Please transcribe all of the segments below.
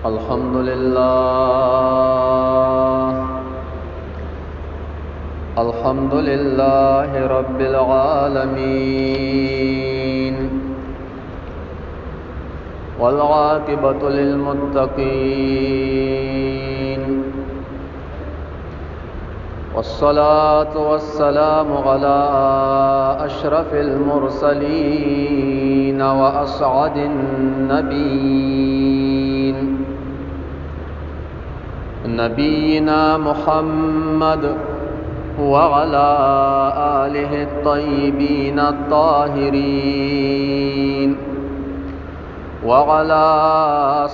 الحمد لله الحمد لله رب العالمين، والعاقبة للمتقين، والصلاة والسلام على أشرف المرسلين وأسعد النبيين، نبينا محمد وعلى آله الطيبين الطاهرين، وعلى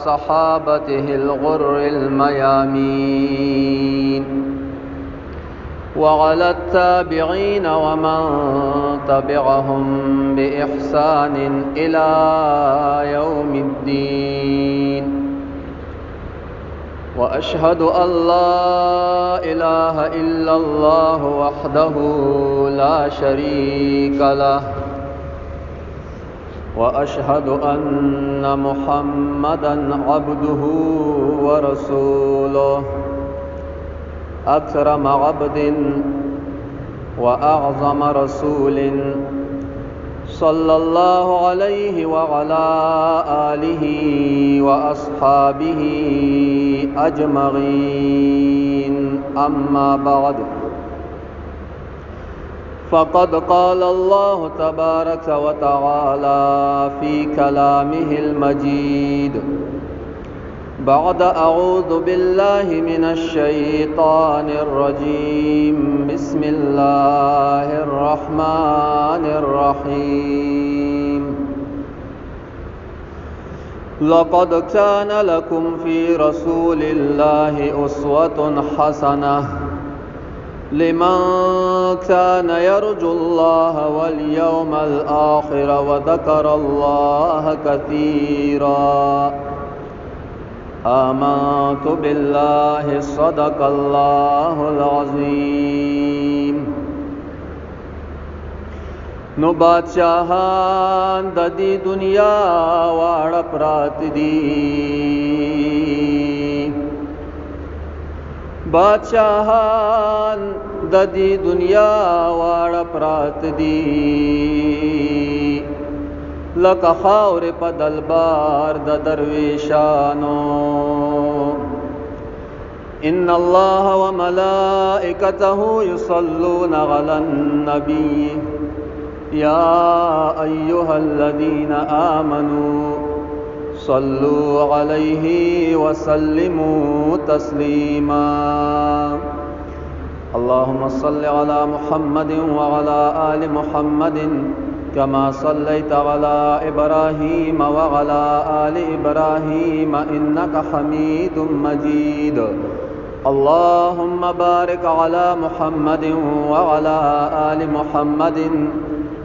صحابته الغر الميامين، وعلى التابعين ومن تبعهم بإحسان إلى يوم الدين. وأشهد أن لا إله إلا الله وحده لا شريك له، وأشهد أن محمدًا عبده ورسوله، أكرم عبد وأعظم رسول، صلى الله عليه وعلى آله وأصحابه أجمعين. أما بعد، فقد قال الله تبارك وتعالى في كلامه المجيد بعد أعوذ بالله من الشيطان الرجيم. بسم الله الرحمن الرحيم. لقد كان لكم في رسول الله أسوة حسنة لمن كان يرجو الله واليوم الآخر وذكر الله كثيرا. آمنت بالله صدق الله العظيم. نو بادشاہان د دې دنیا واړه پرات دي، بادشاہان د دې دنیا واړه پرات دي، لکه خاورې په دلبار د درویشانو. ان الله وملائکته يصلون على النبي يا أيها الذين آمنوا صلوا عليه وسلموا تسليما. اللهم صل على محمد وعلى آل محمد كما صليت على إبراهيم وعلى آل إبراهيم إنك حميد مجيد. اللهم بارك على محمد وعلى آل محمد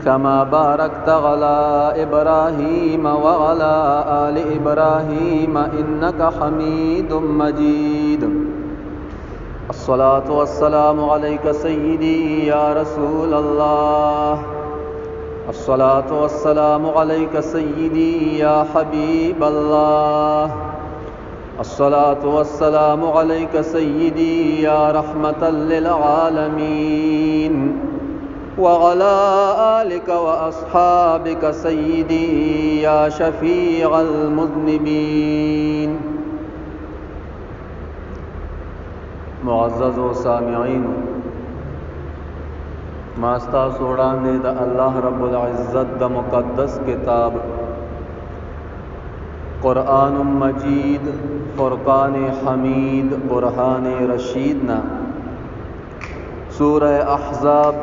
كما باركت على إبراهيم وعلى آل إبراهيم إنك حميد مجيد. الصلاة والسلام عليك سيدي يا رسول الله، الصلاة والسلام عليك سيدي يا حبيب الله، الصلاة والسلام عليك سيدي يا رحمة للعالمين، وعلى آلك وأصحابك سيدي يا شفيع المذنبين. معزز سامعين، ماستا سوڑاندے دا اللہ رب العزت دا مقدس کتاب قرآن مجید، فرقان حمید، برہان رشیدنا سورہ احزاب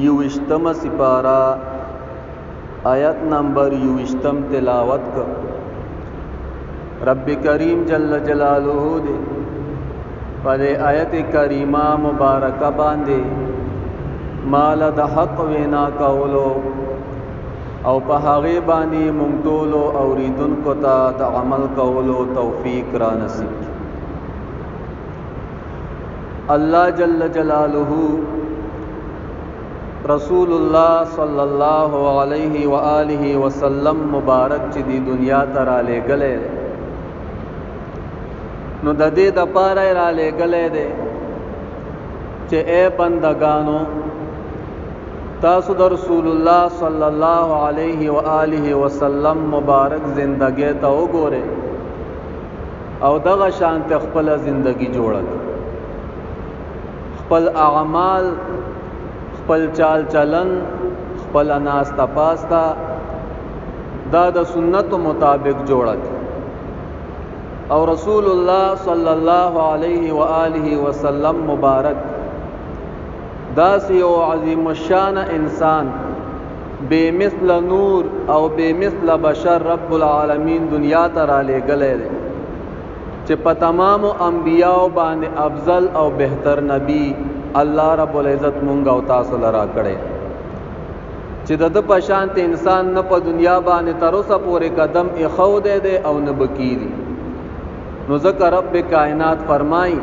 یوشتم سپارہ آیت نمبر یوشتم تلاوت کا. رب کریم جل جلالہ دے پدے آیت کریمہ مبارکہ باندے مال د حق وینا کولو او په هغې باندې موږ ټولو اورېدونکو ته د عمل کولو توفیق را نصیب کړي. الله جل جلاله رسول الله صلی الله علیه و آله وسلم مبارک چې دی دنیا ته را لېږلی نو د دې د پاره را لېږلی دی چې اے بندگانو تاسو د رسول الله صلی الله علیه و آله وسلم مبارک زندگی ته وګورئ او دغه شانت خپل زندگی جوړه خپل اعمال خپل چال چلن خپل ناستا پاستا دا د سنت مطابق جوړه او رسول الله صلی الله علیه و آله وسلم مبارک داسی او عظیم الشان انسان بے مثل نور او بے مثل بشر رب العالمین دنیا ته را لېږلی دی چې په تمامو انبیاء باندې افضل او بهتر نبی الله رب العزت مونږ او تاسو لرا کړی چې د په شانت انسان نه په دنیا باندې تر اوسه پورې قدم ایښو دی او نه بکیږي نو ذکر رب کائنات فرمای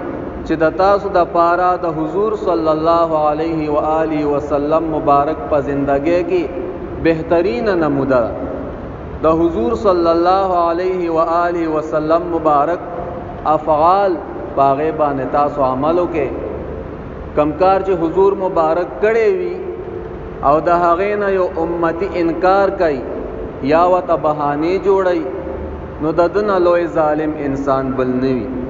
چې د تاسو د پاره د حضور صلی الله علیه و آله وسلم مبارک په زندګۍ کې بهترین نمونه د حضور صلی الله علیه و آله وسلم مبارک افعال باغې باندې تاسو عملو کې کمکار چې حضور مبارک کړي وي او د هغې نه یو امتی انکار کوي یا ورته بهانې جوړي نو د دنه لوی ظالم انسان بل نه وي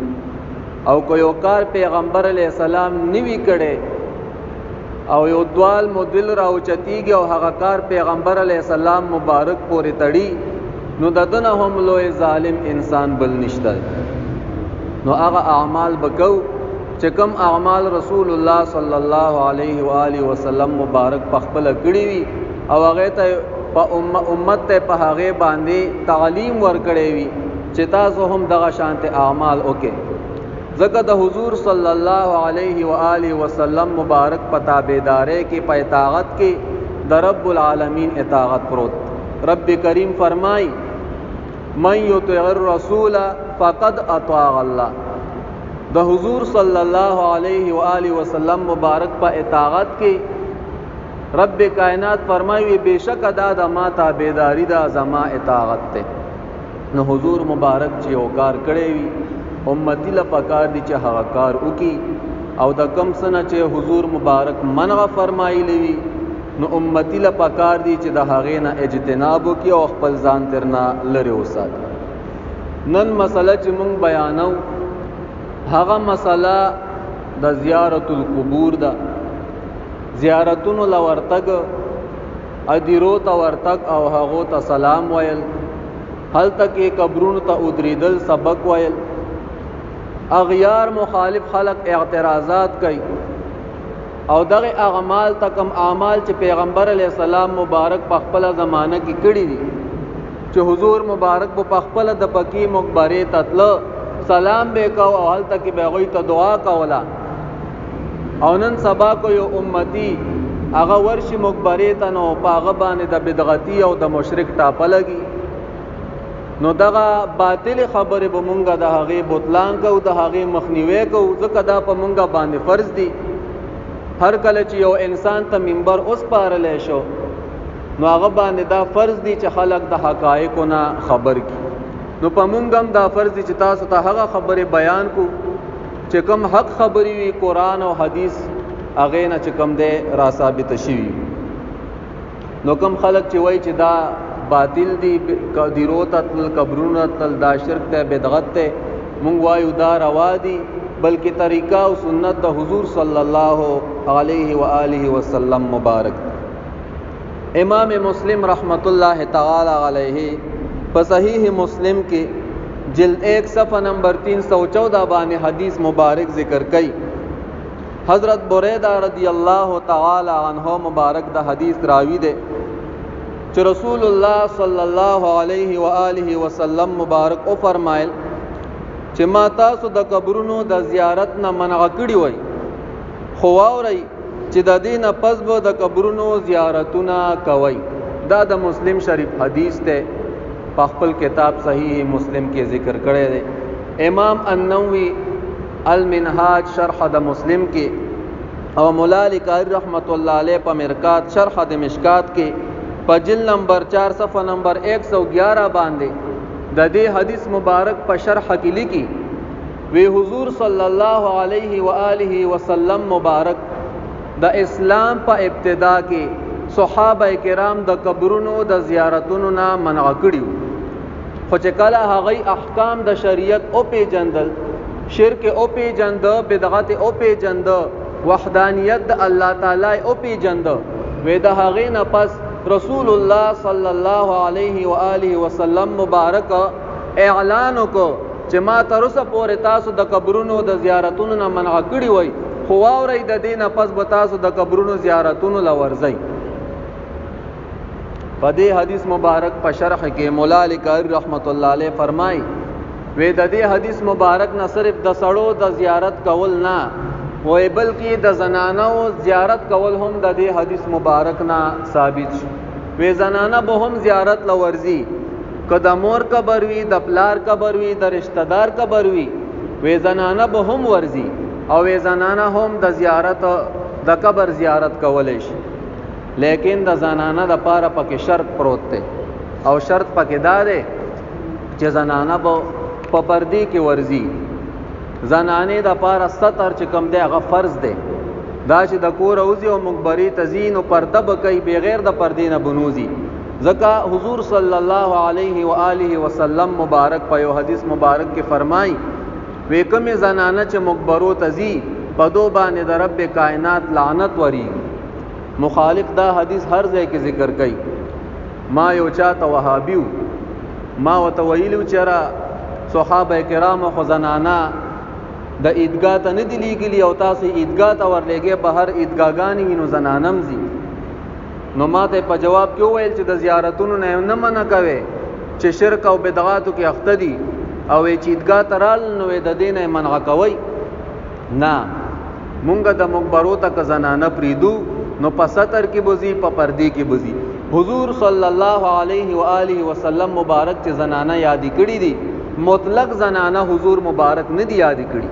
او کو یو کار پیغمبر علیہ السلام نوی کړي او یو دوال مدل راوچتیږي او هغه کار پیغمبر علیہ السلام مبارک پورې تړي نو ددنه هم لوی ظالم انسان بل نشته نو هغه اعمال بکو چې کوم اعمال رسول الله صلی الله علیه و آله وسلم مبارک پخپل کړي وي او هغه ته په امت ته په هغه باندې تعلیم ورکړي وي چې تاسو هم دغه شانت اعمال وکړئ ځکه د حضور صلی الله علیه و آله وسلم مبارک په تابعدارۍ کې په اطاعت کې د رب العالمین اطاعت پروت رب کریم فرمای من یطیع الرسول فقد اطاع الله د حضور صلی الله علیه و آله وسلم مبارک په اطاعت کې رب کائنات فرمایي بشک ادا د ما تابعداري دا زما اطاعت ته نو حضور مبارک چې او کار کړی وي امتی له پکار دي چې هغه کار وکي او د کم سنه چې حضور مبارک منع فرمایلی وي نو امتی له پکار دي چې د هغې نه اجتناب وکي او خپل ځان ترنا لري وساتي نن مسله چې مونږ بیانو هغه مسله د زیارت القبور ده زیارتونو لورتګ ادیرو ته ورتګ او هغو ته سلام ویل هلته کې قبرونو ته ودریدل سبق ویل اغیار مخالف خلق اعتراضات کوي او دغه اعمال تکم اعمال چې پیغمبر علیہ السلام مبارک په خپل زمانہ کې کړی دي چې حضور مبارک په خپل د پکی مقبره تتل سلام به کو او هلته کې به غوي ته دعا کولا او نن سبا کو یو امتی هغه ورشي مقبره ته نو پاغه باندې د بدعتي او د مشرک ټاپه لګي نو دغه باطل خبره به مونږه د هغه بوتلان کو د هغه مخنیوي کو ځکه دا په مونږه باندې فرض دي هر کله چې یو انسان ته منبر اوس پارلې شو نو هغه باندې دا فرض دي چې خلک د حقایقو نه خبر کی نو په مونږ هم دا فرض دي چې تاسو ته هغه خبره بیان کو چې کوم حق خبري وي قران او حديث هغه نه چې کوم ده را ثابت شي نو کوم خلک چې وای چې دا باطل دی قدیرو تل قبرونو تل دا شرک ته بدعت ته مونږ وایو دا روا دي بلکې طریقہ او سنت د حضور صلی الله علیه و آله وسلم مبارک امام مسلم رحمت الله تعالی علیه په صحیح مسلم کې جلد 1 صفحہ نمبر 314 باندې حدیث مبارک ذکر کړي حضرت بریدہ رضی اللہ تعالی عنہ مبارک دا حدیث راوی دے چې رسول الله صلی الله علیه و آله وسلم مبارک او فرمایل چې ما تاسو د قبرونو د زیارت نه منع کړی وای خو واوري چې د دینه پس به د قبرونو زیارتونه کوي دا د مسلم شریف حدیث ته په خپل کتاب صحیح مسلم کې ذکر کړی دی امام النووي المنهاج شرح د مسلم کې او مولا علی قاری رحمت الله علیه په مرکات شرح د مشکات کې په جلد نمبر 4 صفحه نمبر 111 باندې د دې حدیث مبارک په شرح کې لیکي وی حضور صلی الله علیه و آله وسلم مبارک د اسلام په ابتدا کې صحابه کرام د قبرونو د زیارتونو نه منع کړیو، خو چې کله هغه احکام د شریعت او پیجندل، شرک او پیجند، بدعت او پیجند، وحدانیت د الله تعالی او پیجند، وې د هغه نه پس رسول الله صلی الله علیه و آله وسلم مبارک اعلان وکړ چې ما تر اوسه پورې تاسو د قبرونو د زیارتونو نه منع کړی وای، خو واورئ د دې نه پس به تاسو د قبرونو زیارتونو لورځئ. په دې حدیث مبارک په شرح کې مولا علی قاری رحمت الله علیه فرمای وې د دې حدیث مبارک نه صرف د سړو د زیارت کول نه وای بلکې د زنانو زیارت کول هم د دې حدیث مبارک نه ثابت شو. وې زنانه به هم زیارت لورځي، که د مور قبر وي، د پلار قبر وي، د رشتہ دار قبر وي، وې زنانه به هم ورځي او وې زنانه هم د زیارت د قبر زیارت کولای شي. لیکن د زنانه د پاره پکې شرط پروت دی او شرط پکې دا دی چې زنانه به په پردې کې ورځي. زنانه د پاره ستر چې کم دی هغه فرض دی، دا چې د کور اوزي او مقبري تزین او پرده به کوي بغیر د پردې نه بنوزي. ځکه حضور صلی الله علیه و آله وسلم مبارک په یو حدیث مبارک کې فرمای وې کومې زنانه چې مقبرو تزي په دو باندې د رب کائنات لعنت وری. مخالف دا حدیث هر ځای کې ذکر کوي. ما یو چاته وهابیو ما وته ویلو چې را صحابه کرام خو زنانا د عیدګاه ته نه دی لیږلي او تاسو عیدګاه ته ورلېږئ، بهر عیدګاهګانې وي نو زنانم ځي. نو ما ته په جواب کې وویل چې د زیارتونو نه نه منع کوي چې شرک او بدعاتو کې اخته دي او چې عیدګاه ته رال نو د دې نه منع کوي. نه، مونږ د مقبرو ته که زنانه پریدو نو په ستر کې بوزي، په پردې کې بوزي. حضور صلی الله علیه و آله وسلم مبارک چې زنانه یادی کړي دي، مطلق زنانه حضور مبارک نه دی یادی کړي.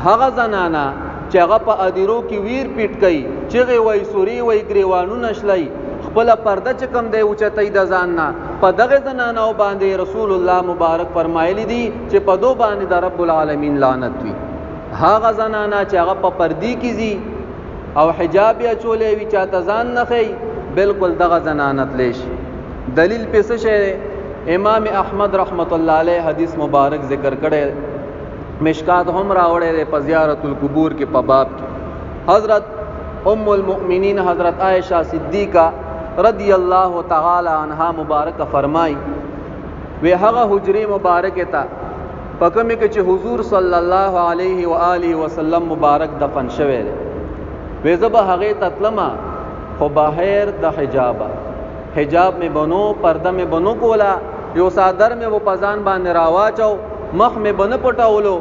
هغه زنانه چې هغه په ادیرو کې ویر پیټ کوي، چغې وای، سوري وای، ګریوانونه شلای، خپل پرده چې کم دی اوچتای د ځان نه، په دغه زنانو باندې رسول الله مبارک فرمایلی دي چې په دو باندې د رب العالمین لعنت وي. هغه زنانه چې هغه په پردې کې زی او حجاب یا چولې وی چاته ځان نه خي، بالکل دغه زنانت لیش. دلیل په څه شی؟ امام احمد رحمت الله علیه حدیث مبارک ذکر کړي، مشکات هم راوړې په زیارت القبور کې په باب کې. حضرت ام المؤمنین حضرت عائشہ صدیقہ رضی اللہ تعالی عنہا مبارک فرمائی وی هغه حجری مبارک تا پکمه کې چې حضور صلی الله علیه و آله وسلم مبارک دفن شوه وی زبا هغه تطلما خو بهر د حجاب میں بنو، پردہ میں بنو کولا، یو صادر میں وہ پزان باندې راواچو، مخ میں بن پټاولو.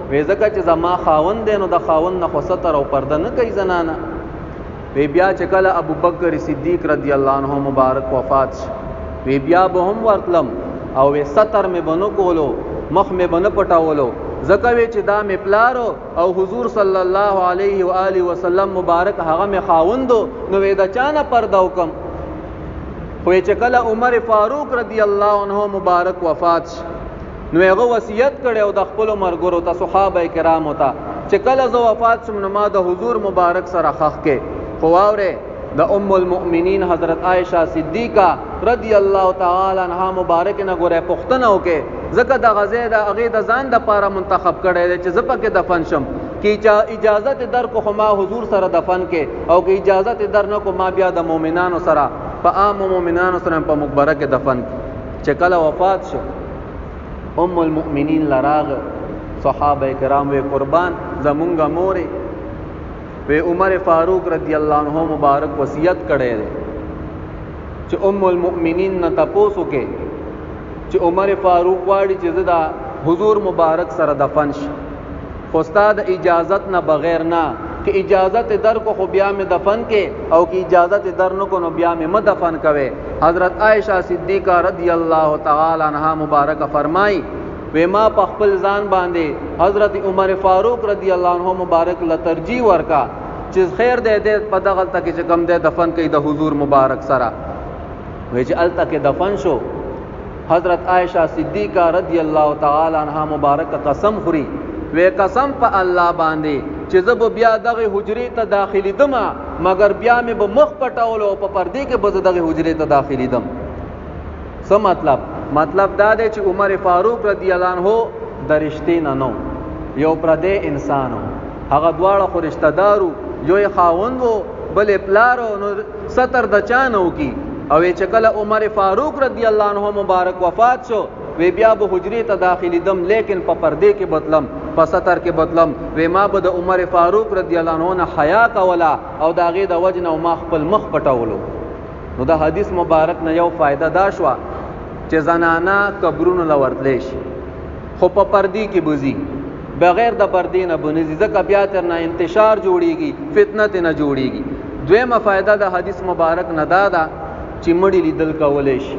وی زکه چې زما خاوند دی نو د خاوند نه خو ستر او پرده نه کوي زنانه. وی بیا چې کله ابو بکر صدیق رضی الله عنه مبارک وفات شو، وی بیا به هم ورتلم او وی ستر میں بنو کولو، مخ میں بن پټاولو، زکه وی چې دا می پلارو او حضور صلی الله علیه و آله وسلم مبارک هغه می خاوندو، نو وی دا چانه پرده وکم. خو چې کله عمر فاروق رضی الله عنه مبارک وفات شو، نو هغه وصیت کړي او د خپل مرګورو ته صحابه کرامو ته چې کله زه وفات شم نو ما د حضور مبارک سره خخ کې. خو واوره د ام المؤمنین حضرت عائشہ صدیقہ رضی الله تعالی عنها مبارک نه ګوره پښتنه وکي، ځکه د غزې د هغه د ځان د پاره منتخب کړي چې زه پکې دفن شم. کی اجازه در کو ما حضور سره دفن کې، او کی اجازه در نه کو ما بیا د مؤمنانو سره په عام مؤمنانو سره په مقبره کې دفن. چې کله وفات شو ام المؤمنین لراغ صحابه کرام وی قربان زمونږه مورې، وی عمر فاروق رضی الله عنه مبارک وصیت کړی دی چې ام المؤمنین نه تاسو کې چې عمر فاروق واړي چې زدا حضور مبارک سره دفن شي، خو استاد اجازت نه بغیر نه، کہ اجازت در کو خو بیا میں دفن کے او کہ اجازت در نو کو نو بیا میں مت دفن کوے. حضرت عائشہ صدیقہ رضی اللہ تعالی عنہا مبارک فرمائی وی ما په خپل ځان باندې حضرت عمر فاروق رضی اللہ عنہ مبارک لترجی ورکا چې خیر دے دے په دغه تک چې کم دے دفن کوي د حضور مبارک سره. وی چې ال تک دفن شو حضرت عائشہ صدیقہ رضی اللہ تعالی عنہا مبارک قسم خوري وې قسم په الله باندې چې زه به بیا دغه حجرې ته داخلېدم مګر بیا مې به مخ پټولو او په پردې کې به زه دغه حجرې ته داخلېدم. څه مطلب دا دی چې عمر فاروق رضی الله عنه د رشتې نه نو یو پردی انسان و. هغه دواړه خو رشتہ دارو، یو یې خاوند و بل یې پلار و، نو ستر د چا نه وکي. او چې کله عمر فاروق رضی الله عنه مبارک وفات شو وی بیا به حجرې ته داخلېدم لیکن په پردې کې بدلم، په ستر کې بدلم. وی ما به د عمر فاروق رضی الله عنه نه حیا کوله او د هغې د وجې نه ما خپل مخ پټولو. نو د حدیث مبارک نه یو فایده دا شوه چې زنانه قبرونو له ورتلی شي خو په پردې کې بوځي، بغیر د پردې نه بنځي، ځکه بیا تر نه انتشار جوړیږي، فتنه ترې نه جوړیږي. دویمه فایده د حدیث مبارک نه دا ده چې مړي لیدل کولی شي.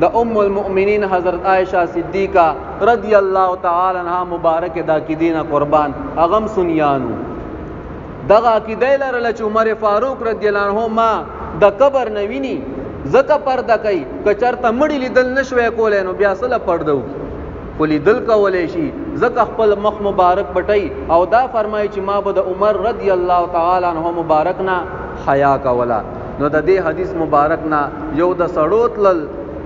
د ام المؤمنین حضرت عائشہ صدیقہ رضی الله تعالی عنها مبارک د عقیدې نه قربان اغم سنیانو دغه عقیده لرله چې عمر فاروق رضی الله عنه ما د قبر نه ویني ځکه پرده کوي، که چېرته مړي لیدل نشوی کولی نو بیا څه له پرده وکړي، خو لیدل کولی شي ځکه خپل مخ مبارک پټوي. او دا فرمایي چې ما به د عمر رضی الله تعالی عنه مبارک نه حیا کوله. نو د دې حدیث مبارک نه یو د سړو تلل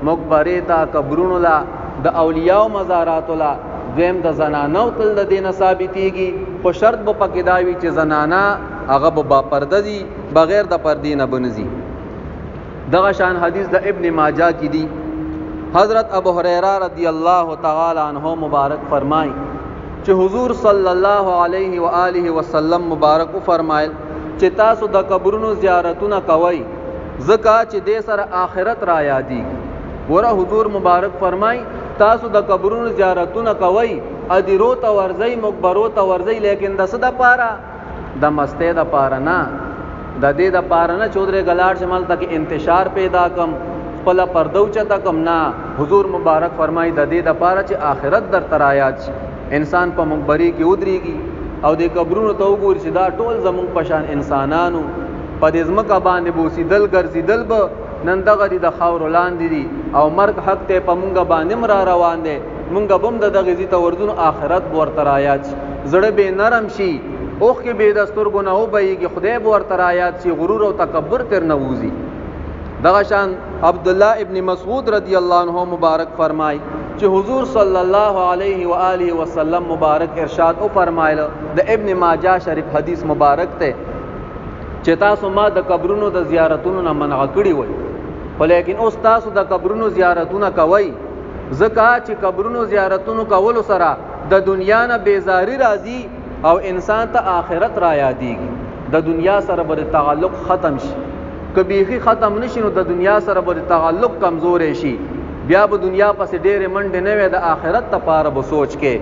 مقبرې ته، قبرونو لا، د اولیاء مزاراتو لا، دویم د زنانو تل د دې نه ثابتېږي، خو شرط به پکې دا وي چې زنانه هغه به با پرده دي، بغیر د پردې نه بنځي. دغه شان حدیث د ابن ماجه کې دی. حضرت ابو هریره رضی الله تعالی عنہ مبارک فرمای چې حضور صلی الله علیه و آله وسلم مبارک فرمایل چې تاسو د قبرونو زیارتونه کوئ ځکه چې دې سره آخرت را یادېږي. ګوره حضور مبارک فرمای تاسو د قبرونو زیارتونه کوئ، ادیرو ته ورځئ، مقبرو ته ورځئ، لیکن د څه دپاره؟ د مستۍ دپاره نه، د دې دپاره نه چې ودرې ګلاړ شم هلته کې انتشار پیدا کم، خپله پرده اوچته کم. نه، حضور مبارک فرمای د دې دپاره چې آخرت درته را یاد شي. انسان په مقبرې کې ودرېږي او د قبرونو ته وګوري چې دا ټول زمونږ په شان انسانانو په دې ځمکه باندې بوسېدل ګرځېدل به نن دغه دي د خاورو لاندې دي او مرګ حق ته په مونږه باندې را روان دی. مونږه به هم د دغې ځي ته ورځو نو آخرت به ورته را یاد شي، زړه به نرم شي، اوښکې به د سترګو نه وبهیږي، خدای به ورته را یاد شي، غرور او تکبر تر نه ووځي. دغه شان عبدالله ابن مسعود رضی الله عنه مبارک فرمای چې حضور صلی الله علیه و آله وسلم مبارک ارشاد او فرمایله د ابن ماجه شریف حدیث مبارک ته چې تاسو ما د قبرونو د زیارتونو نه منع کړی وای، خو لیکن اوس تاسو د قبرونو زیارتونه کوئ ځکه چې قبرونو زیارتونو کولو سره د دنیا نه بیزاری راځي او انسان ته آخرت را یادېږي. د دنیا سره به تعلق ختم شي، که بیخي ختم نشي نو د دنیا سره به تعلق کمزوری شي، بیا به دنیا پسې ډېرې منډې نه وي، د آخرت لپاره به سوچ کې.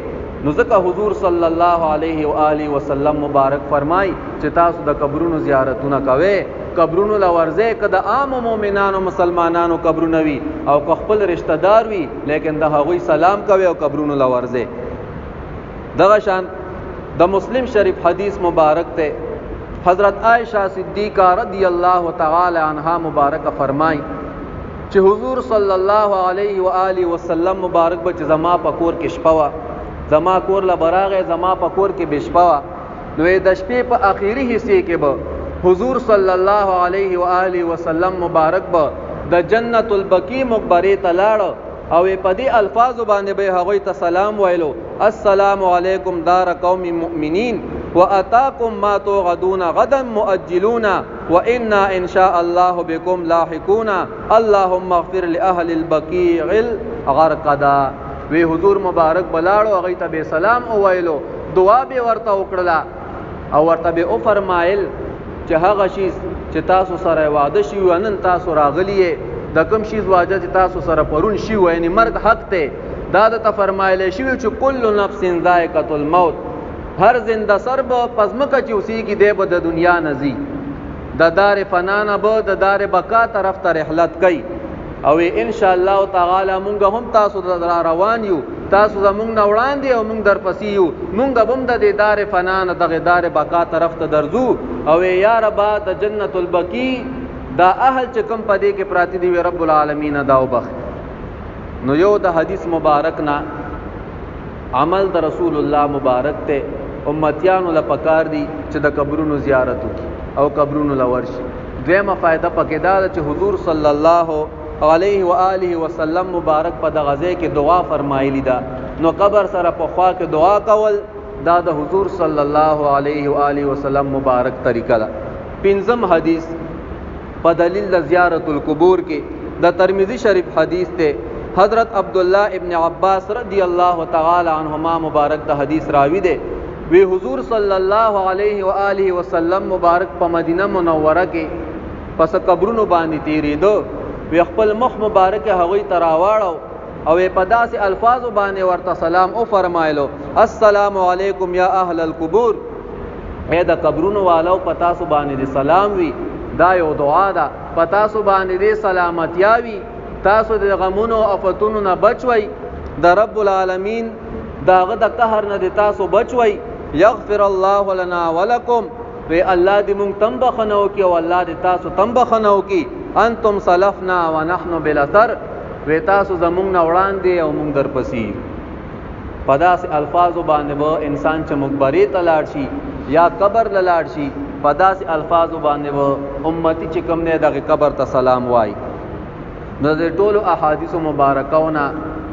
نو ځکه حضور صلی الله علیه و آله وسلم مبارک فرمای چې تاسو د قبرونو زیارتونه کوئ، قبرونو له ورځئ، که د عامو مؤمنانو مسلمانانو قبرونه وي او که خپل رشتہ دار وي، لیکن د هغوی سلام کوئ او قبرونو له ورځئ. دغه شان د مسلم شریف حدیث مبارک ته حضرت عائشہ صدیقہ رضی اللہ تعالی عنہا مبارک فرمائی چې حضور صلی الله علیه و آله وسلم مبارک به چې زما په کور کې شپه وه، زما کور له براغې زما په کور کې به شپه وه، نو د شپې په آخري حصے کې به حضور صلی الله علیه و آله وسلم مبارک به د جنت البقیع مقبرې ته لاړه او په دې الفاظو باندې به هغوی ته سلام ویلو: السلام علیکم دار قوم مؤمنین واتاکم ما توعدون غدا مؤجلون وانا ان شاء الله بكم لاحقون اللهم اغفر لاهل البقيع الغرقدا. وی حضور مبارک بلاړو هغوی ته به سلام وویلو، دعا به ورته وکړله او ورته به وفرمایل چې هغه شی چې تاسو سره وعده شوي وه نن تاسو راغلي یې، د کوم شیز واجه چې تاسو سره پرون شوي وه، یعنې مرګ حق دی، دا درته فرمایلی شوي چې کل نفس ذائقة الموت، هر زنده سر به په ځمکه چې اوسېږي دی به د دنیا نه ځي، د دار فنا نه به د دار بقا طرف ته رحلت کوي. او ان شاء الله تعالی مونږ هم تاسو را روان یو، تاسو زمونږ نه وړاندې او مونږ درپسې یو، مونږ به هم د دې دار فنا نه دغې دار بقا طرف ته درځو. او یا ربه د جنت البقیع دا اهل چې کوم په دې کې پراته دي رب العالمین دا وبخ. نو یو د حدیث مبارک نه عمل د رسول الله مبارک ته. امتیانو له پکار دي چې د قبرونو زیارت وکړي او قبرونو له ورشي. دویمه فائدہ پکې دا ده چې حضور صلی الله علیه و آله وسلم مبارک په دغه ځای کې دعا فرمایلی ده. نو قبر سره په خوا کې دعا کول دا د حضور صلی الله علیه و آله وسلم مبارک طریقه ده. پنځم حدیث په دلیل د زیارت القبور کې د ترمذی شریف حدیث ته حضرت عبداللہ ابن عباس رضی اللہ تعالی عنہما مبارک دا حدیث راوی دے. وی حضور صلی اللہ علیہ وآلہ وسلم مبارک پا مدینہ منورہ کے پس قبرونو باندې تیری دو. وی خپل مخ مبارک هغوی تراواړو او په داسې الفاظو باندې ورته سلام او فرمایلو السلام علیکم یا اهل القبور. اے د قبرونو والو پتا سو باندې سلام وی. دا یو دعا ده پتا سو باندې سلامتیا وی. تاسو د غمونو او فتونو نه بچوي. د رب العالمین داغه د قهر نه د تاسو بچوي. یغفر الله لنا ولکم. وی الله دې مونږ تم بخنو کی او الله دې تاسو تم بخنو کی. انتم سلفنا ونحن بالاثر. وی تاسو زمونږ نه وړاندې او مونږ درپسې. په داسې الفاظو باندې به انسان چې مقبرې ته لاړ شي یا قبر له لاړ شي په داسې الفاظو باندې به امتی چې کوم دی دغه قبر ته سلام وایي. نو د ټولو احادیث مبارکونه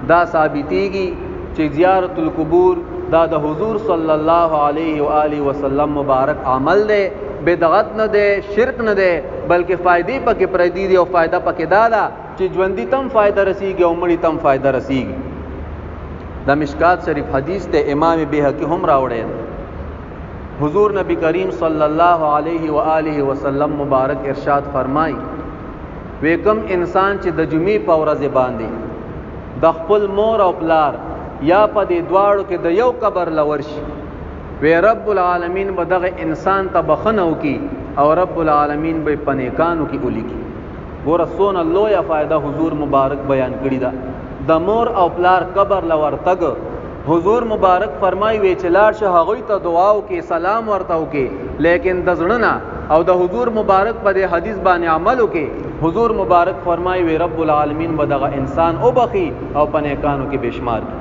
دا ثابتېږي چې زیارت القبور دا د حضور صلی الله علیه و آله وسلم مبارک عمل دی. بدعت نه دی، شرک نه دی، بلکې فائدې پکې پردي دي او فائدہ پکې دا ده چې ژوندي تم فائدہ رسیږي او مړي تم فائدہ رسیږي. د مشکات شریف حدیث ته امام بیهقی هم راوړی. حضور نبی کریم صلی الله علیه و آله وسلم مبارک ارشاد فرمای وی کوم انسان چې د جمعې په ورځ باندې د خپل مور او پلار یا په دې دواړو کې د یو قبر لور شي وی رب العالمین به دغه انسان ته بخنه وکي او رب العالمین به پنیکانو کې ولیکي. ګوره څونه لویه فایده حضور مبارک بیان کړې ده. د مور او پلار قبر لور تګ حضور مبارک فرمای وی چې لاړ شه هغوی ته دعا وکي، سلام ورته وکي، لیکن د زړه نه او د حضور مبارک په دې حدیث باندې عمل وکي. حضور مبارک فرمای وی رب العالمین به دغه انسان او بخي او پنیکانو کې بشمار کی.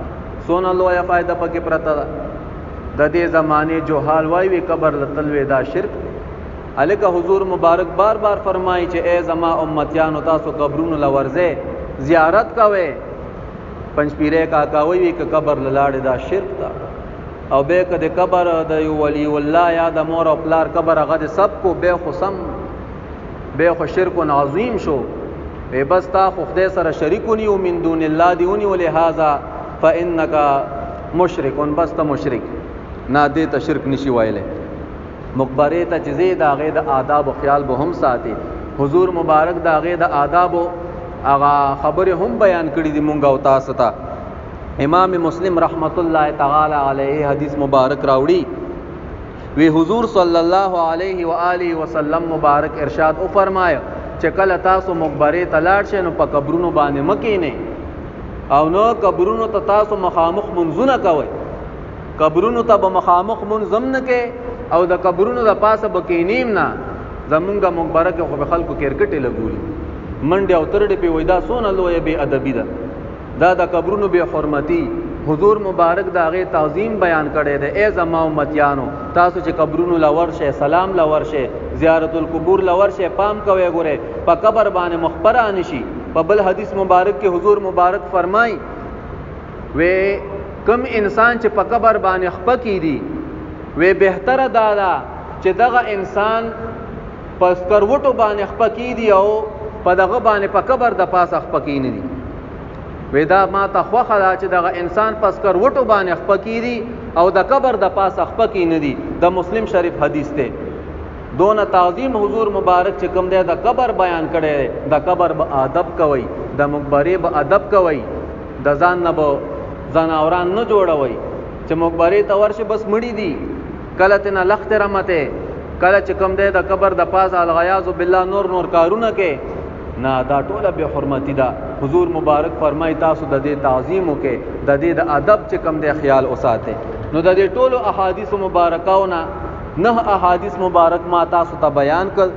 څونه لویه فایده پکې پرته ده. د دې زمانه جو حال وای وی قبر لتلوي دا شرک. الکه حضور مبارک بار بار فرمایي چې اے زما امتیانو تاسو قبرونو لورځه زیارت کوئ. پنځپیره کاکا وی ک قبر لاړې دا شرک تا او به ک د قبر د یو ولی الله یا د مور او پلار قبر هغه د سب کو به خصم به خو شرک عظیم شو. به بس تا خو خدای سره شریکونی او من دون الله دیونی ولهذا فانک مشرک. بس ته مشرک نه دې ته شرک نشي وایله. مقبره ته چې زید هغه د آداب او خیال به هم ساتي. حضور مبارک د هغه د آداب او اغا خبره هم بیان کړی دی مونږ او تاسو ته. امام مسلم رحمت الله تعالی علیه حدیث مبارک راوړي وی حضور صلی الله علیه و آله وسلم مبارک ارشاد او فرمایا چې کله تاسو مقبره ته لاړ شئ نو په قبرونو باندې مکینه او نو قبرونو ته تاسو مخامخ منځونه کوئ. قبرونو ته به مخامخ منځم نه کې او د قبرونو د پاسه بکینیم نه. زمونږه مقبره کې خو به خلکو کرکټې لګولي منډه او ترډه په وېدا سونه لوی به ادبی ده. دا د قبرونو به حرمتي. حضور مبارک دا غي تعظیم بیان کړي ده. اے زما امتیانو تاسو چې قبرونو لور شه سلام لور شه زیارت القبور لور شه پام کوي. ګوره په قبر باندې مخبره نشي. په بل حدیث مبارک کې حضور مبارک فرمای وې کم انسان چې په قبر باندې خپه کیدی وې بهتره دادا چې دغه انسان پس کروټو باندې خپه کیدی او په دغه باندې په قبر د پاسه خپکی نه دي. ودا ما ته خوخه دا چې دغه انسان پس کروټو باندې خپکی دي او د قبر د پاسه خپکی نه دي. د مسلم شریف حدیث ته دون تعظیم حضور مبارک چې کوم دی د قبر بیان کړي. د قبر به ادب کوي، د مقبره به ادب کوي، د ځان نه به ځناوران نه جوړوي چې مقبره ته ورشه بس مړی دي کله تنه لخت رمته کله چې کوم دی د قبر د پاسه الغیاذ بالله نور کارونه کې نه. دا ټوله به حرمتی ده. حضور مبارک فرمای تاسو د دې تعظیم وکي، د دې د ادب چې کم دی خیال اوساته. نو د دې ټولو احادیث مبارکاونه نه احادیث مبارک ما تاسو ته بیان کړ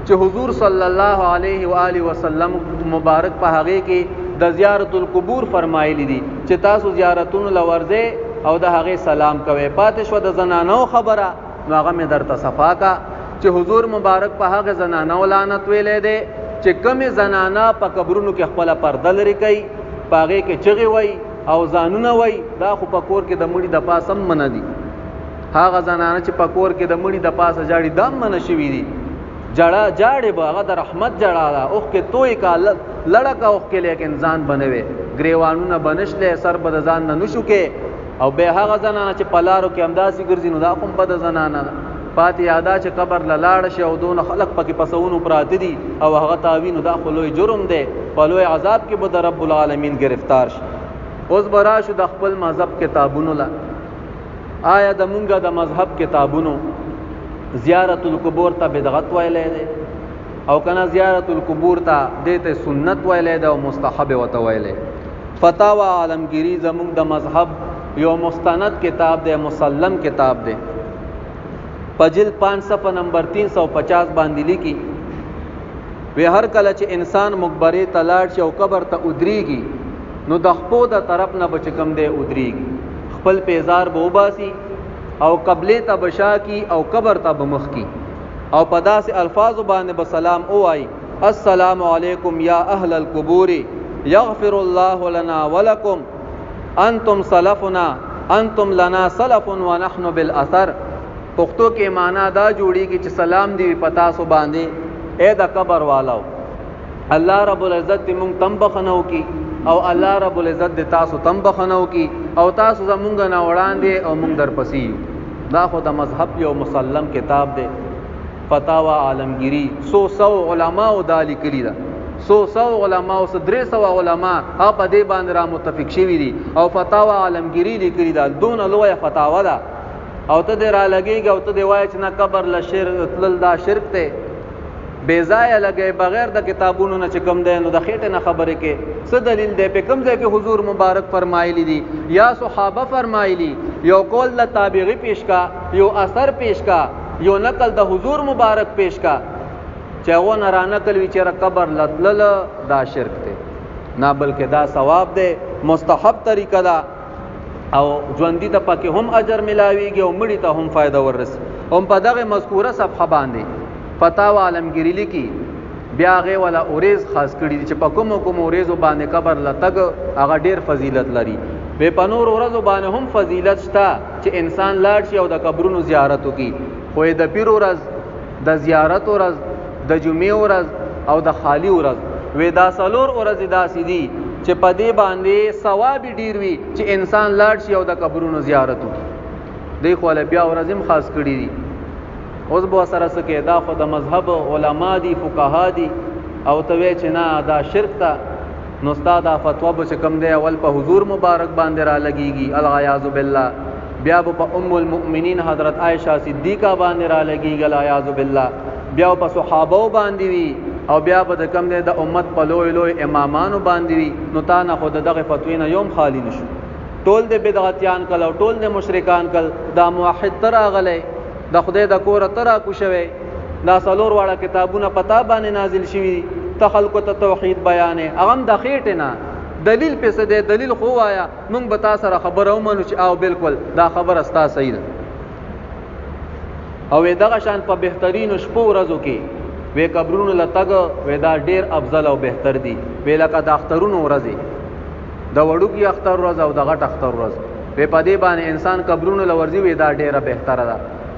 چې حضور صلی الله علیه و آله وسلم مبارک په هغه کې د زیارت القبور فرمایلی دي چې تاسو زیارتونو لورځه او د هغه سلام کوي. پاتې شو د زنانو خبره، نو هغه مې درته صفا کا چې حضور مبارک په هغه زنانو لعنت ویلې دی چې کومې زنانا په قبرونو کې خپل پرده لري کوي، پاغه کې چغي وای او ځانونه وای، دا خو په کور کې د مړي د پاسم من دي. هغه زنانه چې په کور کې د مړي د پاسه جاړي دام من شوي دي، جړه جاړي به هغه د رحمت جړه ده، اوخ کې توي کا لړکا اوخ کې لیکن ځان بنوي، گریوانونه بنشله سر بد ځان نه نشو کې. او به هغه زنانه چې پلارو کې امداسي ګرځي نو دا کوم بد زنانه پاتې یادا چې قبر لاړ شي او دون خلق پکې پسونو پراته دي او هغه تاوینو دا خلوی جرم دی، په لوی عذاب کې به رب العالمین گرفتار شي. اوس برا شو د خپل مذهب کتابونو لا، آیا د مونږه د مذهب کتابونو زیارت القبور ته بدعت ویلې ده او کنه زیارت القبور ته دته سنت ویلې ده او مستحب وته ویلې. فتاوا عالمگیری زمونږ د مذهب یو مستند کتاب ده، مسلم کتاب ده، پجل 5 صفحه نمبر 350 باندې لیکي وی هر کله چې انسان مقبره تلاړ شي او قبر ته ودرېږي نو د خپو د طرف نه بچکم دی ودرېږي، خپل پیزار به وباسي او قبله ته بشا کی او قبر ته بمخ کی او په داسې الفاظ باندې به سلام اوای، السلام علیکم یا اهل القبور یغفر الله لنا ولکم انتم سلفنا انتم لنا سلف ونحن بالاثر. پښتو کې معنا دا جوړیږي چې سلام دی پتا سو باندې اے د قبر والو، الله رب العزت موږ تم بخنو کی او الله رب العزت تاسو تم بخنو کی او تاسو زمونږ نه وړاندې او موږ در پسې. دا خو د مذهب یو مسلم کتاب دی، فتاوا عالمگیری 100 علماء دا لیکلی دا، 100 علماء او 300 علماء په دې باندې را متفق شوي دي او فتاوا عالمگیری لیکلی دا، دون لوی فتاوا ده. او ته دې را لګيږي او ته دې وایي چې نه قبر له شرک تلل دا شرک ته بے ځای لګي بغیر د کتابونو نه چې کوم دی نو د خېټه نه خبره کې څه دلیل دی؟ په کوم ځای کې حضور مبارک فرمایلی دي یا صحابه فرمایلی؟ یو قول له تابعی پیش کا، یو اثر پیش کا، یو نقل د حضور مبارک پیش کا چې هغه نه را نقل وی چې قبر لتلل دا شرک دی نه، بلکې دا ثواب دی، مستحب طریقه ده او ژوندۍ ته پکې هم اجر ملاويږي او مړی ته هم فائدہ ورسي. هم په دغه مذکوره صفحه باندې فتاوا عالمگیری لیکي بیا غي ولا اوریز خاص کړي چې په کوم اوریزو باندې قبر لتګ هغه ډیر فضیلت لري. به پنور ورځو باندې هم فضیلت شته چې انسان لاړ شي او د قبرونو زیارت وکړي، خو د پیر ورځ، د زیارت ورځ، د جمعې ورځ او د خالی ورځ وې دا څلور ورځې داسې دي چې په دې باندې ثواب ډیر وي چې انسان لاړ شي او د قبرونو زیارت وکړي. دی خو له بیا ورځ هم خاص کړي دي. اوس به سره سکه دا خو د مذهب علما دي، فقها دي او ته چې نه دا شرک ته نو استاد فتوا به کم دی اول په حضور مبارک باندې را لګيږي العیاذ بالله، بیا په ام المؤمنین حضرت عائشہ صدیقہ باندې را لګيږي العیاذ بالله، بیا په صحابه باندې وی او بیا به کم دی د امت په لوی امامانو باندې وی. نو تا نه خود دغه فتوی نه یوم خالی نشو، ټول د بدعتیان کله او ټول د مشرکان کله دا موحد تر اغله د خدای د کور تر کو شوی دا څلور واړه کتابونه پتا باندې نازل شوی ته خلکو ته توحید بیانې اغم د خېټه نه دلیل پسې دی، دلیل خو وایا مونږ به تاسو سره خبره ومنو چې او بالکل دا خبر استا صحیح ده. او دغه شان په بهترین شپو ورځو کې وې قبرونو لتګ وې دا ډیر افضل او بهتر دي، وې لکه د اخترونو ورځې، د وړوکی اختر ورځ او د غټ اختر ورځ وې په دې باندې انسان قبرونو لورځي وې دا ډیره بهتره ده.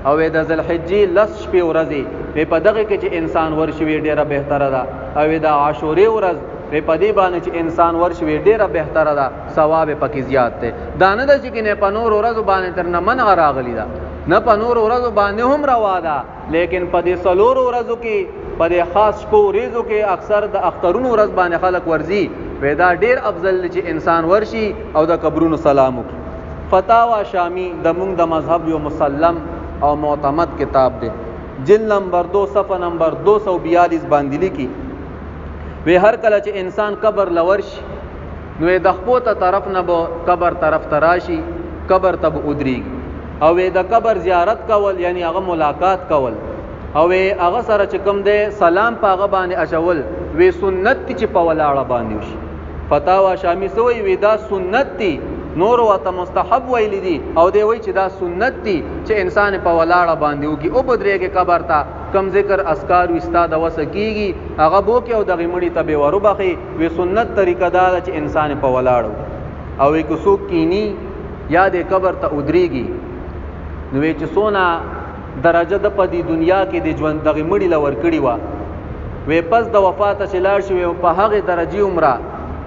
او د ذوالحجې لس شپې ورځې وې په دغه کې چې انسان ورشي وې ډیره بهتره ده. او د عاشورې ورځ وې په دې باندې چې انسان ورشي وې ډیره بهتره ده، ثواب پکې زیات دی. دا نه ده چې نه په نور ورځو باندې تر نه منع راغلی ده، نه په نور ورځو باندې هم روا ده، لیکن په دې څلور ورځو کې په دې خاص شپو ورځو کې اکثر د اخترونو ورځ باندې خلک ورځي وې دا ډیر افضل چې انسان ورشي او د قبرونو سلام وکړي. فتاوا شامی د موږ د مذهب یو مسلم او معتمد کتاب دی، جلد نمبر 2 صفحه نمبر 242 باندې لیکي وی هر کله چې انسان قبر لورش نو د خپل طرف نه به قبر طرف تراشي، قبر ته ودرېږي او د قبر زیارت کول یعنی هغه ملاقات کول او هغه سره چې کوم دی سلام په هغه باندې اچول وی سنت چې په ولاړه باندې وشي. فتاوا شامی سوی وی دا سنت دی نور ورته مستحب ویلی دي او دی وایي چې دا سنت دي چې انسان په ولاړه باندې وکړي او بدرېږي قبر ته کم ذکر اذکار وستا د وسه کېږي هغه به وکړي او دغې مړي ته به وروبخي وی سنت طریقه دا ده چې انسان په ولاړ او وی که څوک کینی یا د قبر ته ودرېږي نو وی چې څونه درجه د په دې دنیا کې د ژوند دغې مړي له ورکړې وه وی پس د وفاته چې لاړ شي په هغې درجې عمره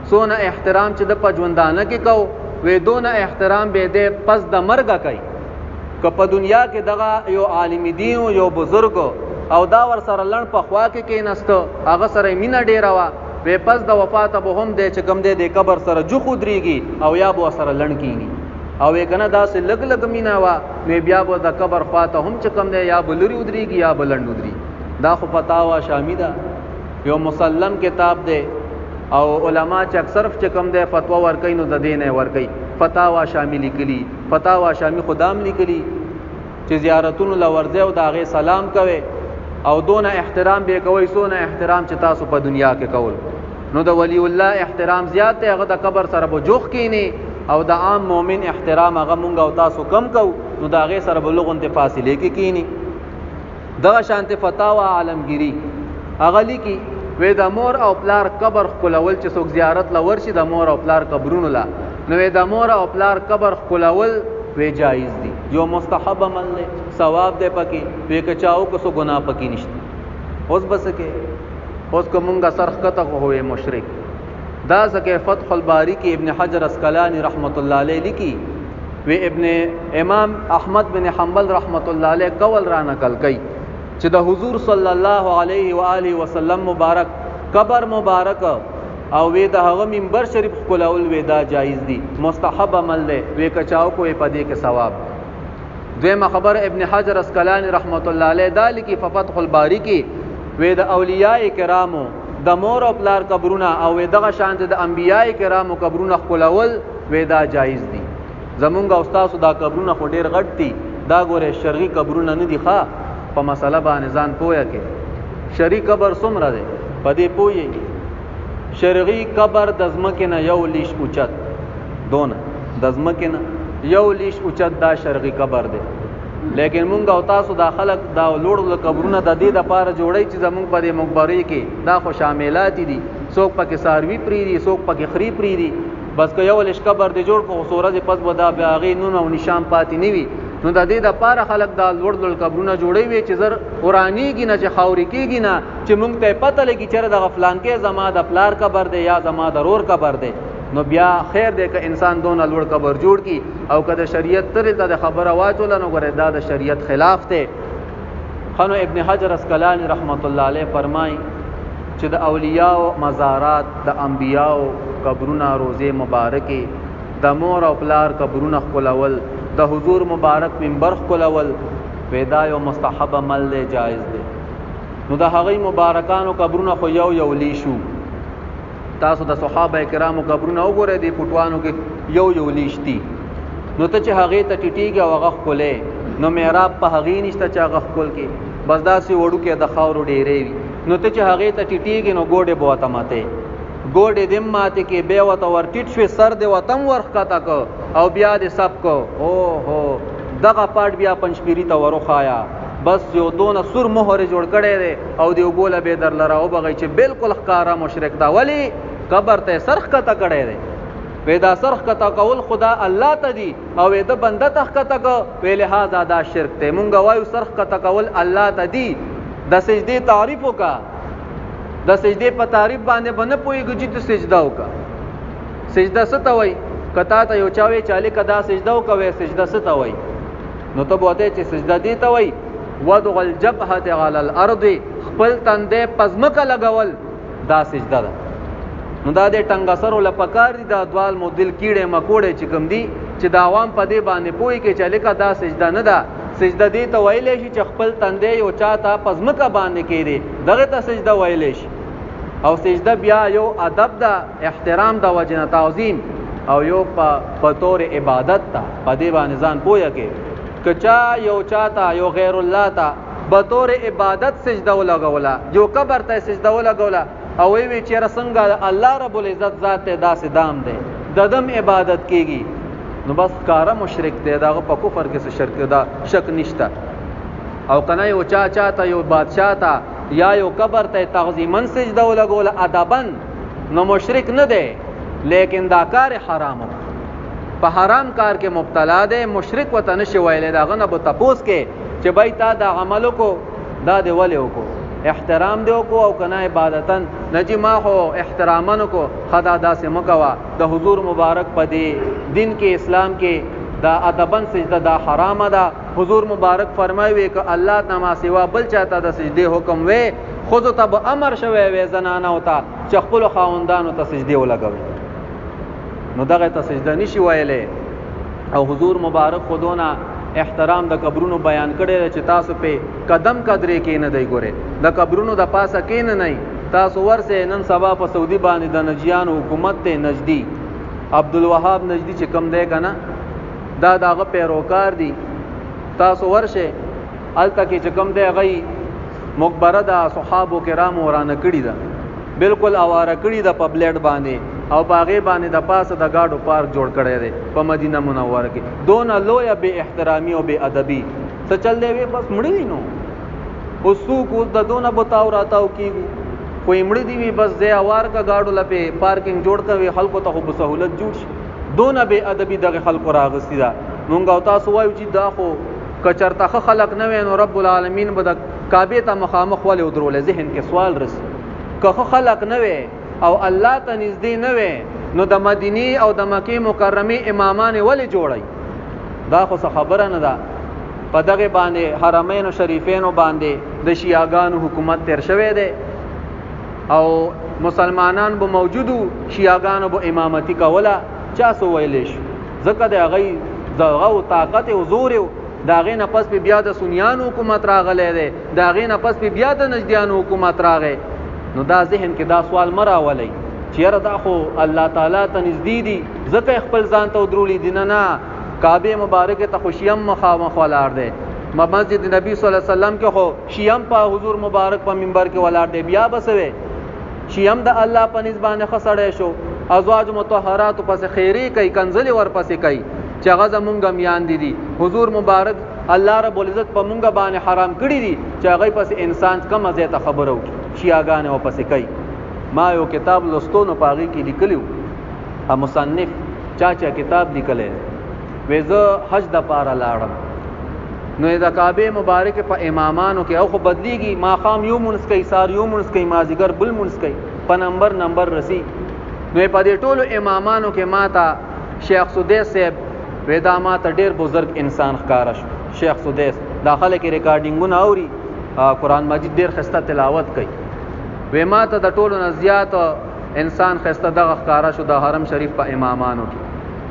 څونه احترام چې د په ژوندانه کې کو وی دونه احترام به دی پس د مرګه کوي که په دنیا کې دغه یو عالم دین یو بزرګ او دا ور سره لړ په خوا کې کېناسته هغه سره مینه ډیره وه وی پس د وفاته به هم دی چې کوم دی د قبر سره جوخ ودرېږي او یا به سره لړ کېږي او وی کنه داسې لږ لږ مینه وه نو بیا به د قبر خواته هم چې کوم دی یا به لرې ودرېږي یا به لنډ ودرېږي دا خو فتاوا شامی ده یو مسلم کتاب دی او علما چې اکثر چې کوم دی فتوا ورکوي نو د دې نه ورکوي فتاوا شامی لیکلي فتاوا شامی خدام لیکلي چې زیارتونو له ورځئ او د هغې سلام کوئ او دونه احترام به کوئ څونه احترام چې تاسو په دنیا کې کول نو د ولی الله احترام زیات دی هغه د قبر سره به جوخ کینی او د عام مؤمن احترام هغه مونږ او تاسو کم کو نو د هغې سره به لغونتې فاصلې کې کینی دغه شانتې فتاوا عالمگیری هغه لیکي وی د مور او پلار قبر ښکلول چې څوک زیارت له ورشي د مور او پلار قبرونو له نو وی د مور او پلار قبر ښکلول وی جایز دي یو مستحب عمل دی ثواب دی پکې وی که چا وکړو څه ګناه پکې نشته اوس به څه کې اوس که مونږه سر ښکته خو هوې مشرک دا ځکه فتح الباری کې ابن حجر اسقلانی رحمت الله علیه لیکي وی ابن امام احمد بن حنبل رحمت الله علیه قول را نقل کوي چې د حضور صلی الله علیه و آله وسلم مبارک قبر مبارک او وی د هغه منبر شریف ښکلول وی دا جایز دي مستحب عمل دی وی که چاو کوی په دې کې ثواب دویمه خبر ابن حجر اسقلانی رحمت الله علیه دا لیکي په فتح الباری کې وی د اولیاء کرامو د مور او پلار قبرونه او وی دغه شانت د انبیاء کرامو قبرونه ښکلول وی دا جایز دي زمونږ او تاسو دا قبرونه خو ډیر غټ دي دا ګوره شرعي قبرونه نه دي ښه په مسله باندې ځان پوهه کې شرعي قبر څومره دی په دې پوهیږئ شرعي قبر د ځمکې نه یو لیش اوچت دونه د ځمکې نه یو لیش اوچت دا شرعي قبر دی لیکن مونږ او تاسو دا خلک دا لوړ قبرونه د دې دپاره جوړی چې زمونږ په دې مقبرې کې دا خو شاملات دي څوک پکې څاروي پرېږدي څوک پکې خري پرېږدي بس که یو لیش قبر دی جوړ کړو خو ورځې پس به دا بیا هغې نون او نشان پاتې نه وي نو د دې دپاره خلک دا لوړ قبرونه جوړوي چې زر ورانېږي نه چې خاورې کېږي نه چې مونږ ته یې پته لګي چېرې دغه فلانکې زما د پلار قبر دی یا زما د رور قبر دی نو بیا خیر دی که انسان دونه لوړ قبر جوړ کړي او که د شریعت ترې ته د خبره واچوله نو ګورې دا د شریعت خلاف دی خنو ابن حجر اسقلانی رحمت الله علیه فرمایي چې د اولیاء مزارات د انبیاء قبرونه روزې مبارکې د مور او پلار قبرونه ښکلول د حضور مبارک منبر ښکلول ودا یو مستحب عمل دی جایز دی نو د هغې مبارکانو قبرونه خو یو لیشو تاسو د صحابه کرامو قبرونه وګورئ دې پټوانو کې یو لیش دي نو ته چې هغې ته ټیټېږي او هغه ښکلې نو محراب په هغې نشته چې هغه ښکل کې بس داسې وړوکې د خاورو ډېرې وي نو ته چې هغې ته ټیټېږي نو ګوډې به ورته ماتې ګوډې دې ماتې کې بیا ورته ور ټیټ شوې سر دې ورته هم ورښکته که او بیا دې سب که اوهو دغه پاټ بیا پنجپیري ته وروښایه بس یو دونه سور مهر جوړ کړی دی او د اوبو له بې درله راوبغئ چې بالکل ښکاره مشرک ده ولې قبر ته یې سر ښکته کړی دی وی دا سر ښکته کول خدا الله ته دي او وی د بنده ته ښکته که وی لهذا دا شرک دی مونږ وایو سر ښکته کول الله ته دي د سجدې تعریف وکړه د سجدې په تعریف باندې به نه پوهېږو چې ته سجده وکړه سجده څه ته وایي که تا ته یو چا وایي چې هلکه دا سجده وکړه وایي سجده څه ته وایي نو ته به ورته چې سجده دې ته وایي وضع الجبهة على الارض خپل تندی په ځمکه لګول دا سجده ده نو دا د ټنګسرو له پکار دي دا دوال مدل کیړې مکوړې چې کوم دي چې د عوام په دې باندې پوهېږي چې هلکه دا سجده نه ده سجده دې ته ویلی شي چې خپل تندی یو چا ته په ځمکه باندې کېږدي دغې ته سجده ویلی شي او سجده بیا یو ادب ده احترام د وجې نه تعظیم او یو په طور عبادت ته په دې باندې ځان پوهه کې که چا یو چا ته یو غیر الله ته به طور عبادت سجده ولګوله یو قبر ته سجده ولګوله او وی چېرې څنګه الله رب العزت ذات ته داسې دام دی د دم عبادت کېږي نو بس کاره مشرک دی، داغه په کفر کې څه شرک دا شک نشته. او کنه یو چاته یو بادشاہ ته یا یو قبر ته تعظیمن سجده ولګول ادبن، نو مشرک نه دی، لیکن دا کار حرام په حرام کار کې مبتلا دی. مشرک وته نشي ویلې، داغه نه به تپوس کې چې بای تا دا عملو کو دا دی ولې وکړو، احترام دی وکړو او کنه عبادتن نجی ما خو احترامن کو خدا داسې مکوا. د حضور مبارک په دی دین کې اسلام کې دا ادبن سجده دا حرام ده. حضور مبارک فرمایي ک الله تعالی سوا بل چاته د سجده حکم وې، خود ته به امر شوی وې زنانه وتا چې خپل خاوندانو ته سجده ولګوي، نو دغه ته سجده نشي ویلې. او حضور مبارک خودونه احترام د قبرونو بیان کړي چې تاسو په قدم قدرې کې نه دی ګوره، د قبرونو د پاسه کې نه تاسو ورسه. نن سبا په سعودي باندې د نجیان حکومت ته نجدي عبدالوهاب نجدي چې کم دی کنه دا داغه پیروکار دي، تاسو ورشه الته کې چې کم دی غي مقبره د صحابه کرام ورانه کړی ده، بالکل اواره کړی ده په بلیډ باندې، او باغې باندې د پاسه د گاډو پارک جوړ کړی دی په مدینه منوره کې. دون لوی به احترامی او به ادبی څه چل دی وي، بس مړی نو اوسو کو د دونه بتاو راتاو کیږي، کوئی مړی دی وي بس ځای اوار کا گاډو لپاره پارکینګ جوړ کوي، خلکو ته خو سہولت جوړ شي. دونه به ادبی دغه خلکو راغستی دا. مونږ او تاسو وایو چې دا خو کچرته خلق نه وین او رب العالمین به د کعبه ته مخامخ ولې ودرول. ذهن کې سوال رسي که خلق نه وي او الله ته نږدې نه وي، نو د مدینه او د مکه مکرمه امامان ولې جوړي؟ دا خو څه خبره نه ده. په دغه باندې حرمین شریفین باندې د شیعاګانو حکومت تیر شوی دی او مسلمانان به موجودو، شیعاګانو به امامتی کوله، چا سو ویلې شو ځکه د هغه دغه طاقت او زور دا غې نه پس بیا د سنیانو حکومت راغلی دی، دا غې نه پس بیا د نجدیانو حکومت راغی. نو دا ذهن کې دا سوال مراولي چې یاره دا خو الله تعالی ته نږدې دي ځکه خپل ځان ته ودرولي دي. نه کعبه مبارکه ته خو شیعه مخامخ ولاړ دی، مسجد نبی صلی الله علیه وسلم کې خو شیعه په حضور مبارک په منبر کې ولاړ دی. بیا بسوي شیعه د الله په نسبت باندې خسړې شو، ازواج مطهرات پس خیری کوي، کنزلی ور پسې کوي چې هغه زمونږ میان دي. حضور مبارک الله رب العزت په مونږ باندې حرام کړی دي چې هغه پس انسان کم ازه ته خبرو شیعاګان او پسې کوي. ما یو کتاب لستو نو پاغي کې لیکلو، ا مصنف چا کتاب لیکلې وې زه حج د پاره لاړم، نو د کعبه مبارک په امامانو کې او خو بدلیږي، ما خام یو منس کوي، سار یو منس کوي، مازیګر بل منس کوي، په نمبر رسی. نو په دې ټولو امامانو کې ماته شیخ سدیس صاحب ودا ماته ډیر بزرگ انسان ښکارا شو. شیخ سدیس داخله کې ریکارډینګونه اوري، قرآن مجید ډیر خسته تلاوت کوي. وې ماته د ټولو نه زیات انسان خسته دغه ښکارا شو د حرم شریف په امامانو کې.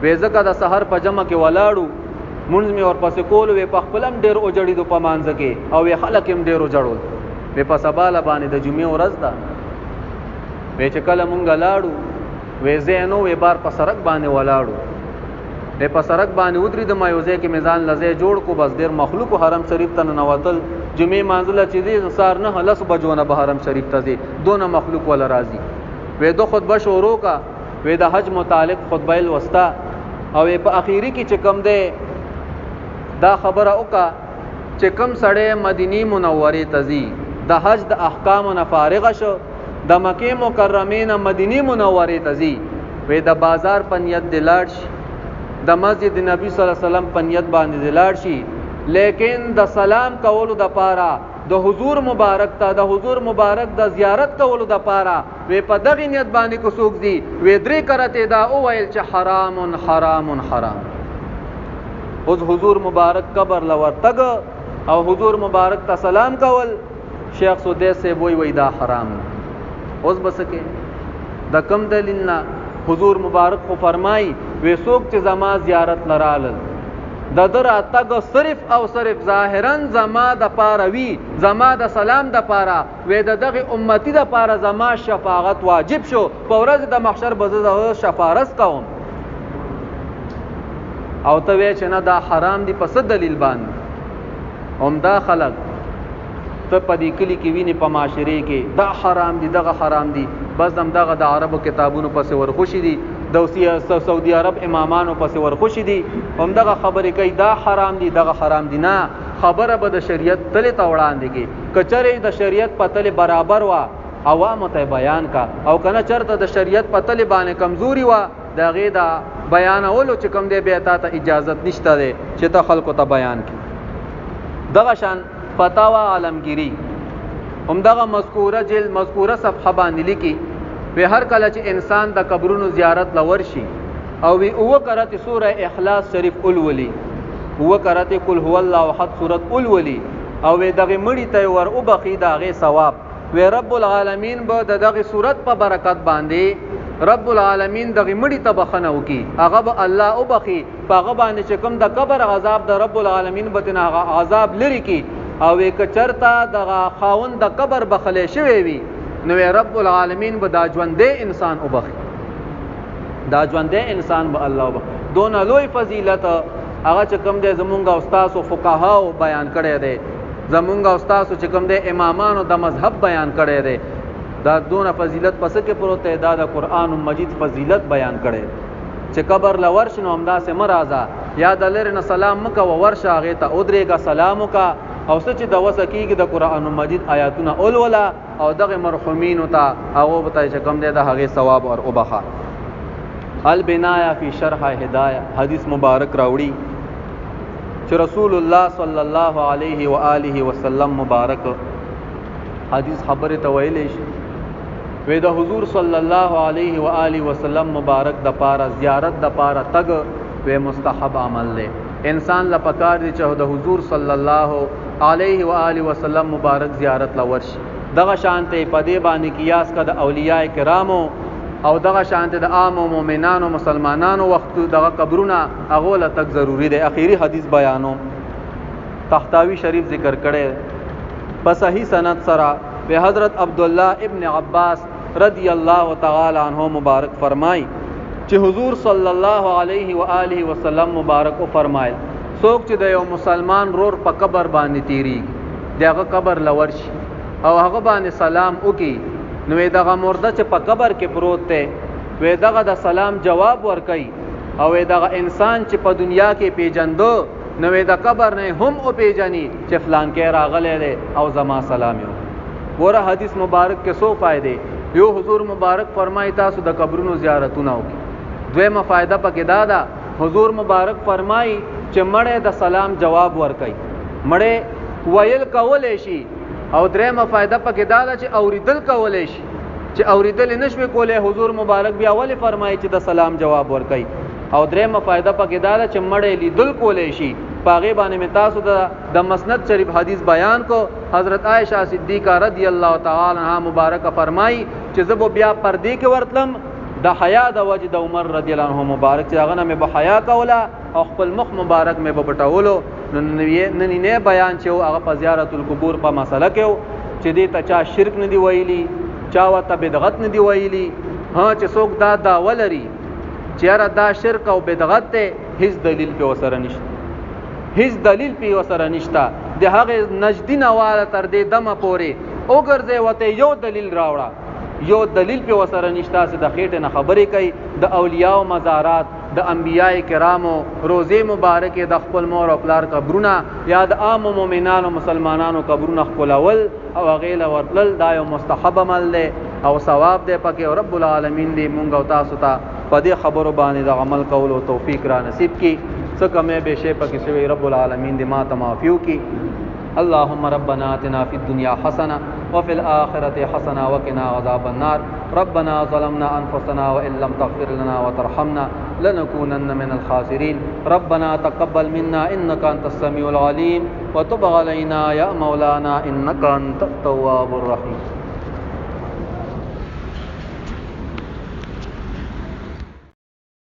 وې ځکه د سحر په جمع کې ولاړو مونږ می اور پسې کول، وې په خپلم ډیر اوجړې دو په مانځ کې، او وې خلک هم ډیر اوجړول. وې په سباله باندې د جمعې ورځ ده، وې چې کله مونږ لاړو وې زینو وې بار په سرک باندې ولاړو، وې په سرک باندې ودرې د مایوزه کې میزان لزه جوړ کو، بس ډیر مخلوق حرم شریف ته ننوتل. جمعې مانځله چې دې سار نه لس بجو نه به حرم شریف ته دي، دونه مخلوق ولا راضي. وې دو خطبه شروع کا، وې د حج متعلق خطبه الوسطا، او په اخیری کې چې کم ده دا خبره وکا چې کم سړی مدینه منوره ته ځي د حج د احکام نه فارغ شو، د مکه مکرمه نه مدینه منوره ته ځي، وې د بازار پنیت دلاړ شي، د مسجد نبی صلی الله علیه وسلم پنیت باندې دلاړ شي، لیکن د سلام کولو د پاره د حضور مبارک ته د حضور مبارک د زیارت کولو د پاره وې په دغه نیت باندې کو سوق دي، وې درې کرته دا او ویل چې حرام حرام حرام. اوس حضور مبارک قبر لور تګ او حضور مبارک ته سلام کول، شیخ سدیس سے وی دا حرام. اوس بسکه د کم دلیل نه حضور مبارک خو فرمای وې څوک چې زما زیارت لرالل د درا تګ صرف او صرف ظاهرا زما د پاره وی، زما د سلام د پاره وې د دغه امتی د پاره زما شفاعت واجب شو، په ورځ د محشر به زه شفاعت کوم. او ته وې چې نه دا حرام دی، پس دلیل باندې هم دا خلق ته په دې کلی کې ویني په معاشره کې دا حرام دی دغه حرام دی، بس هم دغه د عربو کتابونو پس ورخوشي دي، د سعودي عرب امامانو پسې ورخوشي دي هم دغه خبرې کوي دا حرام دي دغه حرام دي نه خبره به د شریعت تلې ته وړاندې کې کچره د شریعت په تلې برابر وا عوامو ته بیان کا او کنه چرته د شریعت په تلې باندې کمزوري وا دا غي دا بیانولو چې کوم دی به ته اجازه نشته ده چې ته خلکو ته بیان کی دغه شان فتاوا عالمگیری هم دغه مذکوره صفحه باندې لیکي به هر کله چې انسان د قبرونو زیارت لور شي او وی او قرات سوره اخلاص شریف اولولي او قرات قل هو الله احد سوره اولولي او وی دغه مړی ته ور او بقي دغه ثواب وی رب العالمین به دغه صورت په برکت باندې رب العالمین دغه مړی ته بخنه وکي هغه به الله او بخي هغه باندې چې کوم د قبر عذاب د رب العالمین به نه عذاب لري کی او یک چرتا دغه خاوند د قبر بخلې شوی وي نو رب العالمین به دا ژوندې انسان او بخي دا ژوندې انسان به الله وبخي دون لوی فضیلت هغه چې کوم د زمونږ استاد او فقها بیان کړي دي زمونږ استاد چې کوم د امامانو د مذهب بیان کړي دي دا دون فضیلت پس کې پروت دا د قران مجید فضیلت بیان کړي چې قبر لور شنو همدا سه مرزا یاد لرنه سلام مکه و ورشه هغه ته ادرېګه سلام کا او څه چې د وسکیږي د قران مجید آیاتونه اول ولا او دغه مرحومین ته هغه به چې کوم د هغه ثواب او وبخا البنایا فی شرح هدایه حدیث مبارک راوړي چې رسول الله صلی الله علیه و آله وسلم مبارک حدیث خبره ته ویلې شي وې د حضور صلی الله علیه و آله وسلم مبارک د پاره زیارت د پاره تګ و مستحب عمل له انسان لپاره دي چې د حضور صلی الله علیه و آله وسلم مبارک زیارت لورش دغه شانته پدې باندې قیاس کړه اولیاء کرامو او دغه شانته د عام مؤمنانو مسلمانانو وخت دغه قبرونه هغه له تک ضروری دی اخیری حدیث بیانو تحتاوی شریف ذکر کړي په صحیح سند سره به حضرت عبد الله ابن عباس رضی الله تعالی عنہ مبارک فرمای چې حضور صلی الله علیه و آله وسلم مبارک فرمایل څوک چې د یو مسلمان رور په قبر باندې تیری دغه قبر لورش او هغه باندې سلام وکي نو دغه مرده چې په قبر کې پروت دی وې دغه د سلام جواب ورکي او دغه انسان چې په دنیا کې پیجندو نو د قبر نه هم او پیجنی چې فلان کې راغله دی او زما سلام یو ګوره حدیث مبارک کې سو فائدې یو حضور مبارک فرمایي تاسو د قبرونو زیارتونه وکړئ دویمه فائدہ پکې دا ده حضور مبارک فرمایي چې مړې د سلام جواب ورکړي مړې ویل کولې شي او دریمه فائدہ پکې دا ده چې اوریدل کولې شي چې اوریدل نشوي کولې حضور مبارک بیا ولې فرمایي چې د سلام جواب ورکړي او دریمه فائدہ پکې دا ده چې مړې لیدل کولې شي پاغه باندې می تاسو د مسند شریف حدیث بیان کو حضرت عائشہ صدیقہ رضی الله تعالی عنها مبارک فرمایي چې زبو بیا پردې کې ورتلم د حیا د وجه د عمر رضی الله عنه مبارک چې هغه نه به حیا کوله او خپل مخ مبارک مې به پټولو نن نه بیان چې هغه په زیارت القبور په مسله کې چې دې ته چا شرک نه دی ویلي چا وته بدعت نه دی ویلي ها چې څوک دا ولري چې دا شرک او بدعت ته هیڅ دلیل په وسره نشته هیڅ دلیل په وسره نشته د هغه نجدین واله تر دې دمه پوري او ګرځي وته یو دلیل راوړه یو دلیل په وسره نشته چې د خېټه نه خبرې کوي د اولیاء او مزارات د انبیاء کرامو روزه مبارکه د خپل مور او پلار قبرونه یا د عام مؤمنانو مسلمانانو قبرونه خپلول او غیله ورتل دا یو مستحب عمل دی او ثواب دی پکې رب العالمین دی مونږ او تاسو ته په دې خبرو باندې د عمل کولو توفیق را نصیب کړي څه کمه به شی پکې شوی رب العالمین دی ما ته معفو کړي اللهم ربنا آتنا في الدنيا حسنة وفي الآخرة حسنة وقنا عذاب النار ربنا ظلمنا أنفسنا وإن لم تغفر لنا وترحمنا لنكونن من الخاسرين ربنا تقبل منا إنك أنت السميع العليم وتب علينا يا مولانا إنك أنت التواب الرحيم